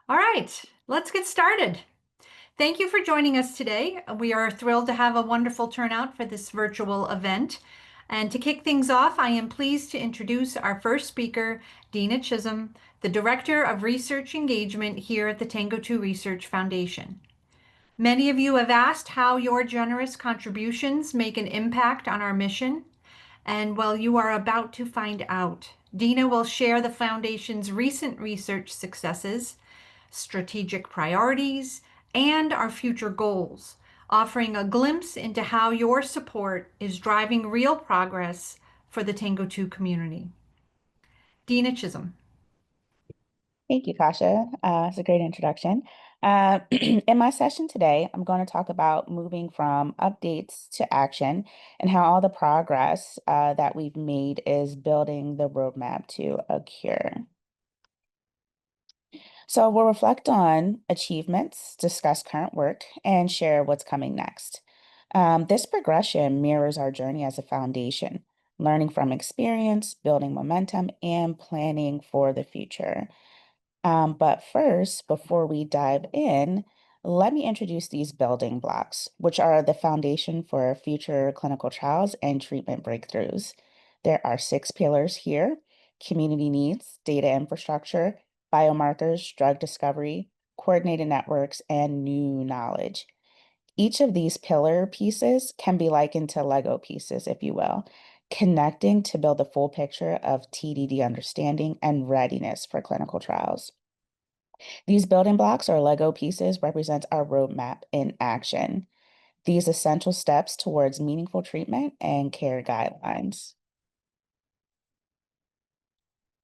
All right, let's get started. Thank you for joining us today. We are thrilled to have a wonderful turnout for this virtual event. And to kick things off, I am pleased to introduce our first speaker, Dina Chisholm, the Director of Research Engagement here at the TANGO2 Research Foundation. Many of you have asked how your generous contributions make an impact on our mission. And well, you are about to find out. Dina will share the Foundation's recent research successes, strategic priorities, and our future goals, offering a glimpse into how your support is driving real progress for the TANGO2 community. Dina Chisholm. Thank you, Kasha. It's a great introduction. In my session today, I'm going to talk about moving from updates to action and how all the progress that we've made is building the roadmap to a cure. So we'll reflect on achievements, discuss current work, and share what's coming next. This progression mirrors our journey as a foundation, learning from experience, building momentum, and planning for the future. But first, before we dive in, let me introduce these building blocks, which are the foundation for future clinical trials and treatment breakthroughs. There are 6 pillars here: community needs, data infrastructure, biomarkers, drug discovery, coordinated networks, and new knowledge. Each of these pillar pieces can be likened to Lego pieces, if you will, connecting to build a full picture of TDD understanding and readiness for clinical trials. These building blocks or Lego pieces represent our roadmap in action. These essential steps towards meaningful treatment and care guidelines.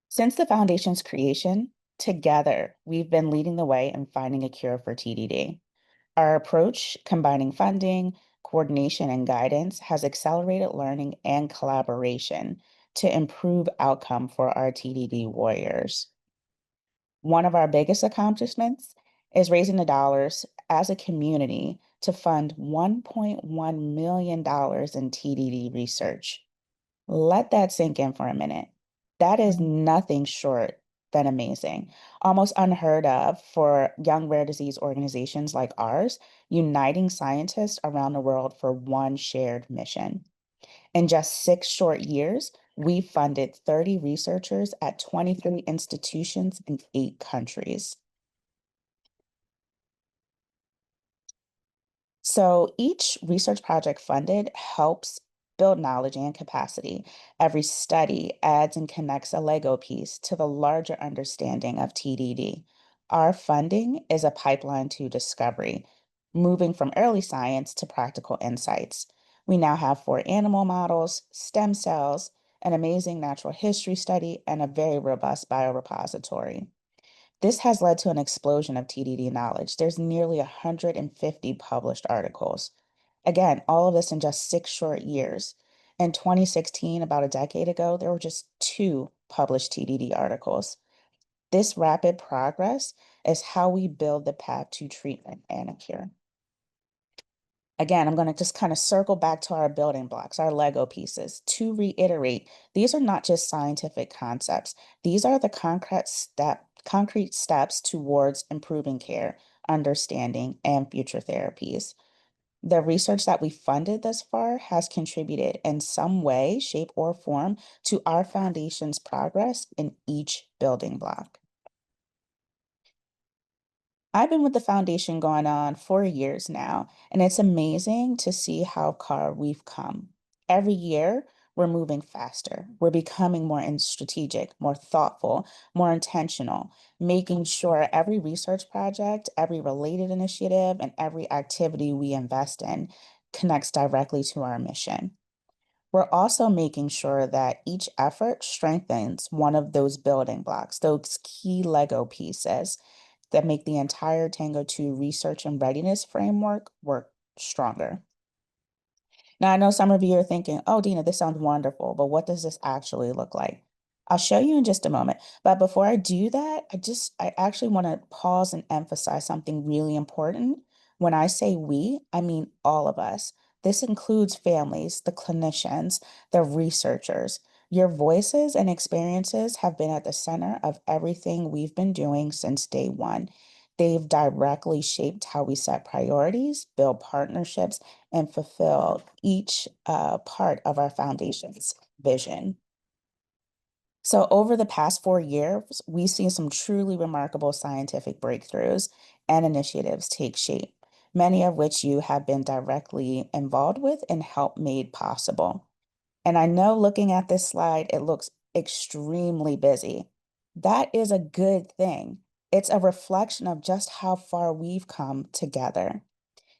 Since the foundation's creation, together, we've been leading the way in finding a cure for TDD. Our approach, combining funding, coordination, and guidance, has accelerated learning and collaboration to improve outcome for our TDD warriors. One of our biggest accomplishments is raising the dollars as a community to fund $1.1 million in TDD research. Let that sink in for a minute. That is nothing short than amazing, almost unheard of for young rare disease organizations like ours, uniting scientists around the world for one shared mission. In just 6 short years, we funded 30 researchers at 23 institutions in 8 countries. So each research project funded helps build knowledge and capacity. Every study adds and connects a Lego piece to the larger understanding of TDD. Our funding is a pipeline to discovery, moving from early science to practical insights. We now have 4 animal models, stem cells, an amazing natural history study, and a very robust biorepository. This has led to an explosion of TDD knowledge. There's nearly 150 published articles. Again, all of this in just 6 short years. In 2016, about a decade ago, there were just 2 published TDD articles. This rapid progress is how we build the path to treatment and a cure. Again, I'm going to just kind of circle back to our building blocks, our Lego pieces. To reiterate, these are not just scientific concepts. These are the concrete steps towards improving care, understanding, and future therapies. The research that we funded thus far has contributed in some way, shape, or form to our foundation's progress in each building block. I've been with the foundation going on 4 years now, and it's amazing to see how far we've come. Every year, we're moving faster. We're becoming more strategic, more thoughtful, more intentional, making sure every research project, every related initiative, and every activity we invest in connects directly to our mission. We're also making sure that each effort strengthens one of those building blocks, those key Lego pieces that make the entire TANGO2 research and readiness framework work stronger. Now, I know some of you are thinking, oh, Dina, this sounds wonderful, but what does this actually look like? I'll show you in just a moment. But before I do that, I actually want to pause and emphasize something really important. When I say we, I mean all of us. This includes families, the clinicians, the researchers. Your voices and experiences have been at the center of everything we've been doing since day one. They've directly shaped how we set priorities, build partnerships, and fulfill each part of our foundation's vision. So, over the past 4 years, we've seen some truly remarkable scientific breakthroughs and initiatives take shape, many of which you have been directly involved with and helped made possible. And I know looking at this slide, it looks extremely busy. That is a good thing. It's a reflection of just how far we've come together.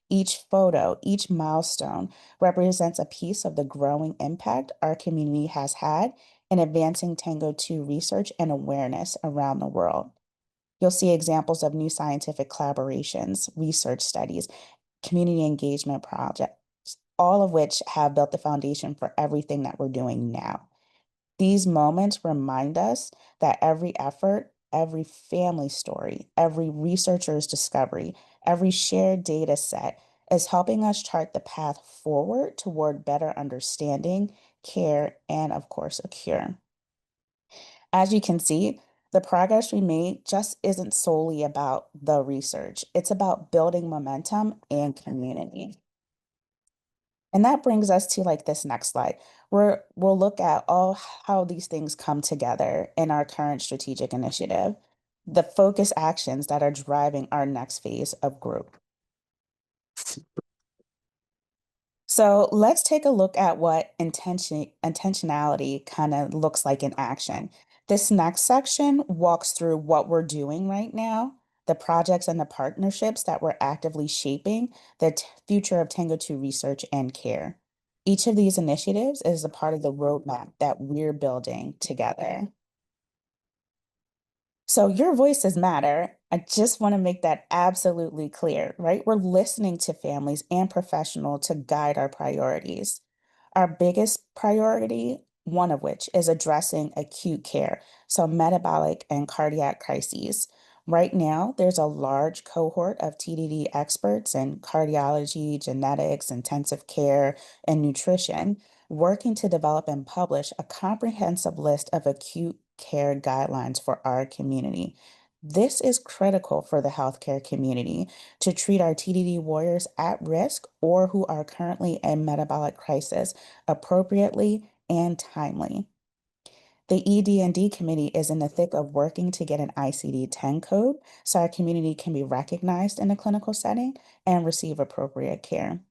Each photo, each milestone represents a piece of the growing impact our community has had in advancing Tango 2 research and awareness around the world. You'll see examples of new scientific collaborations, research studies, community engagement projects, all of which have built the foundation for everything that we're doing now. These moments remind us that every effort, every family story, every researcher's discovery, every shared data set is helping us chart the path forward toward better understanding, care, and of course, a cure. As you can see, the progress we made just isn't solely about the research. It's about building momentum and community. And that brings us to like this next slide, where we'll look at all how these things come together in our current strategic initiative, the focus actions that are driving our next phase of growth. So let's take a look at what intentionality kind of looks like in action. This next section walks through what we're doing right now, the projects and the partnerships that we're actively shaping the future of Tango 2 research and care. Each of these initiatives is a part of the roadmap that we're building together. So your voices matter. I just want to make that absolutely clear, right? We're listening to families and professionals to guide our priorities. Our biggest priority, one of which is addressing acute care, so metabolic and cardiac crises. Right now, there's a large cohort of TDD experts in cardiology, genetics, intensive care, and nutrition working to develop and publish a comprehensive list of acute care guidelines for our community. This is critical for the healthcare community to treat our TDD warriors at risk or who are currently in metabolic crisis appropriately and timely. The ED&D committee is in the thick of working to get an ICD-10 code so our community can be recognized in a clinical setting and receive appropriate care.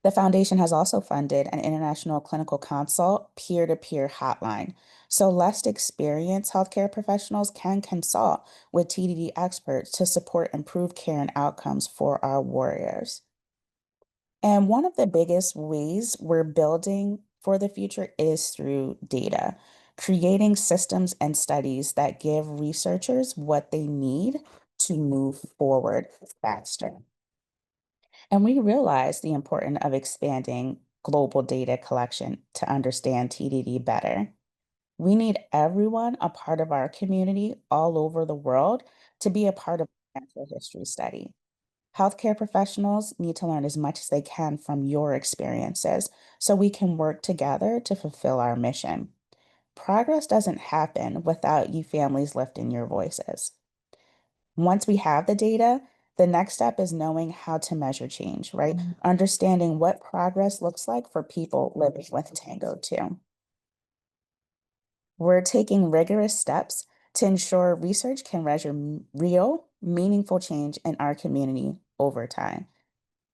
The foundation has also funded an international clinical consult peer-to-peer hotline. So less experienced healthcare professionals can consult with TDD experts to support improved care and outcomes for our warriors. And one of the biggest ways we're building for the future is through data, creating systems and studies that give researchers what they need to move forward faster. And we realized the importance of expanding global data collection to understand TDD better. We need everyone a part of our community all over the world to be a part of the natural history study. Healthcare professionals need to learn as much as they can from your experiences so we can work together to fulfill our mission. Progress doesn't happen without you families lifting your voices. Once we have the data, the next step is knowing how to measure change, right? Understanding what progress looks like for people living with Tango 2. We're taking rigorous steps to ensure research can measure real, meaningful change in our community over time.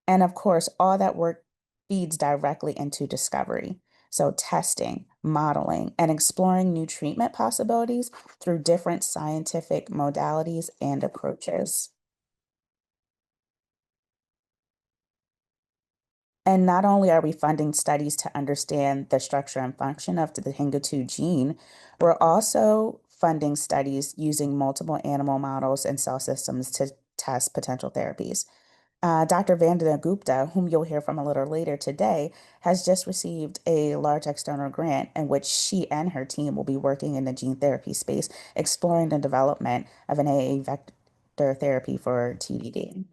And of course, all that work feeds directly into discovery. So, testing, modeling, and exploring new treatment possibilities through different scientific modalities and approaches. And not only are we funding studies to understand the structure and function of the TANGO 2 gene, we're also funding studies using multiple animal models and cell systems to test potential therapies. Dr. Vandana Gupta, whom you'll hear from a little later today, has just received a large external grant in which she and her team will be working in the gene therapy space, exploring the development of an AA vector therapy for TDD.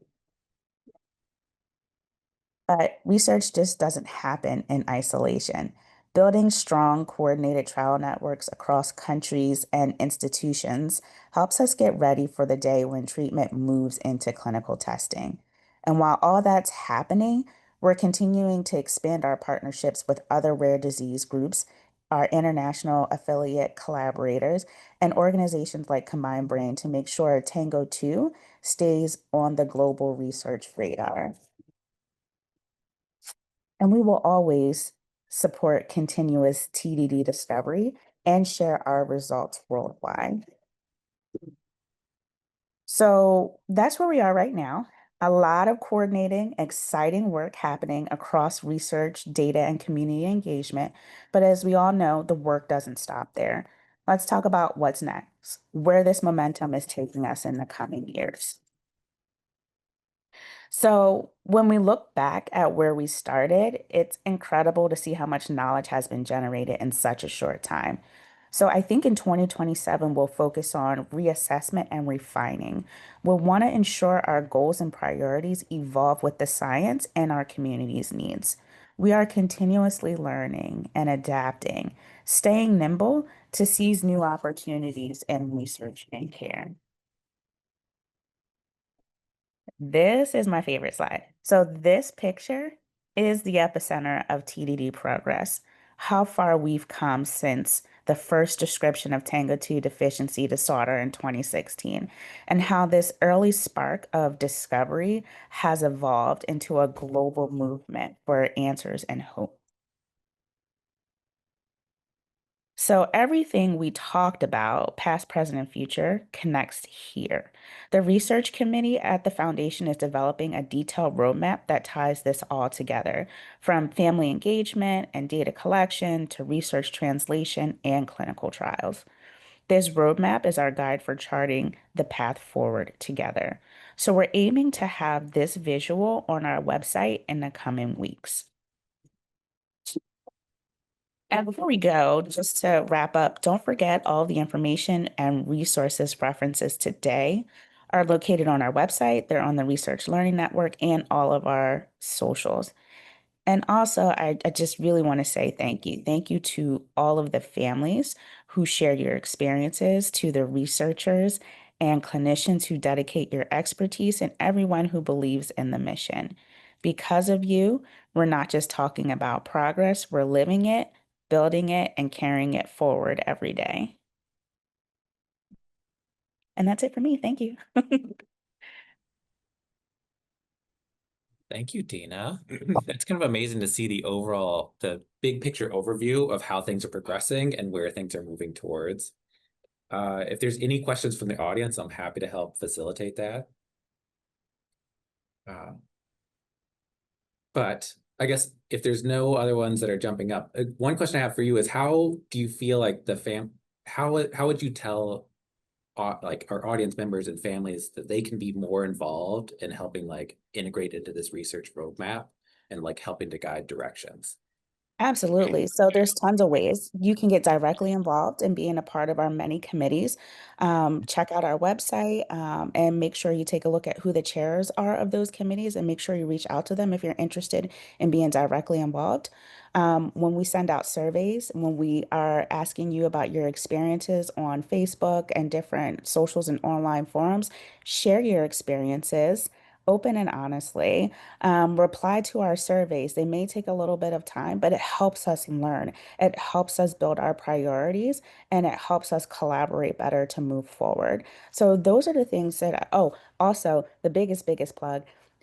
But research just doesn't happen in isolation. Building strong, coordinated trial networks across countries and institutions helps us get ready for the day when treatment moves into clinical testing. And while all that's happening, we're continuing to expand our partnerships with other rare disease groups, our international affiliate collaborators, and organizations like Combined Brain to make sure Tango 2 stays on the global research radar. And we will always support continuous TDD discovery and share our results worldwide. So that's where we are right now. A lot of coordinating, exciting work happening across research, data, and community engagement. But as we all know, the work doesn't stop there. Let's talk about what's next, where this momentum is taking us in the coming years. So, when we look back at where we started, it's incredible to see how much knowledge has been generated in such a short time. So, I think in 2027, we'll focus on reassessment and refining. We'll want to ensure our goals and priorities evolve with the science and our community's needs. We are continuously learning and adapting, staying nimble to seize new opportunities in research and care. This is my favorite slide. So this picture is the epicenter of TDD progress, how far we've come since the first description of TANGO2 deficiency disorder in 2016, and how this early spark of discovery has evolved into a global movement for answers and hope. So everything we talked about, past, present, and future, connects here. The research committee at the foundation is developing a detailed roadmap that ties this all together, from family engagement and data collection to research translation and clinical trials. This roadmap is our guide for charting the path forward together. So we're aiming to have this visual on our website in the coming weeks. And before we go, just to wrap up, don't forget all the information and resources references today are located on our website. They're on the Research Learning Network and all of our socials. And also, I just really want to say thank you. Thank you to all of the families who shared your experiences, to the researchers and clinicians who dedicate your expertise, and everyone who believes in the mission. Because of you, we're not just talking about progress, we're living it, building it, and carrying it forward every day. And that's it for me. Thank you. Thank you, Tina. It's kind of amazing to see the big picture overview of how things are progressing and where things are moving towards. If there's any questions from the audience, I'm happy to help facilitate that. But I guess if there's no other ones that are jumping up, one question I have for you is how do you feel like how would you tell like our audience members and families that they can be more involved in helping like integrate into this research roadmap and like helping to guide directions? Absolutely. So there's tons of ways you can get directly involved in being a part of our many committees. Check out our website and make sure you take a look at who the chairs are of those committees and make sure you reach out to them if you're interested in being directly involved. When we send out surveys, when we are asking you about your experiences on Facebook and different socials and online forums, share your experiences open and honestly. Reply to our surveys. They may take a little bit of time, but it helps us learn. It helps us build our priorities and it helps us collaborate better to move forward. So those are the things that, oh, also the biggest plug,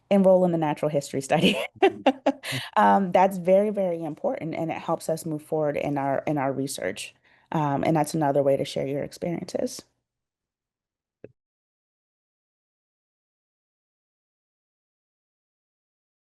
enroll in the natural history study. That's very, very important and it helps us move forward in our research. And that's another way to share your experiences.